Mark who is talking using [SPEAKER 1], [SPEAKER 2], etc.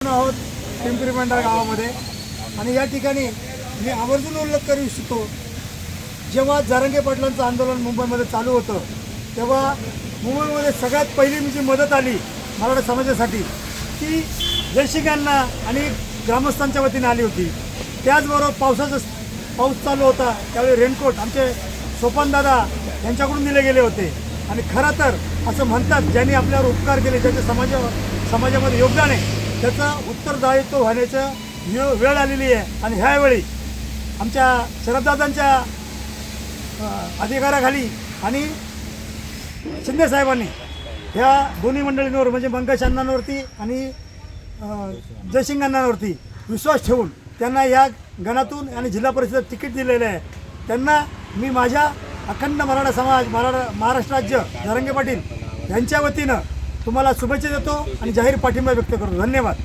[SPEAKER 1] आहोत पिंपरी मंडळ गावामध्ये आणि या ठिकाणी मी आवर्जून उल्लेख करू इच्छितो, जेव्हा जरांगे पाटलांचं आंदोलन मुंबईमध्ये चालू होतं तेव्हा मुंबईमध्ये सगळ्यात पहिली जी मदत आली मराठा समाजासाठी ती जयसिंगांना आणि ग्रामस्थांच्या वतीने आली होती। त्याचबरोबर पाऊस चालू होता त्यावेळी रेनकोट आमचे सोपानदादा यांच्याकडून दिले गेले होते। आणि खरं तर असं म्हणतात, ज्यांनी आपल्यावर उपकार केले, ज्याचे समाजामध्ये योगदान आहे, त्याचं उत्तरदायित्व होण्याचं वेळ आलेली आहे। आणि ह्यावेळी आमच्या शरददादांच्या अधिकाराखाली आणि शिंदेसाहेबांनी ह्या दोन्ही मंडळींवर म्हणजे मंगेश अण्णांवरती आणि जयसिंग अण्णांवरती विश्वास ठेवून त्यांना या गणातून आणि जिल्हा परिषद तिकीट दिलेलं आहे। त्यांना मी माझ्या अखंड मराठा समाज महाराष्ट्र राज्य जरांगे पाटील यांच्या वतीनं तुम्हाला शुभेच्छा देतो आणि जाहीर पाठिंबा व्यक्त करतो। धन्यवाद।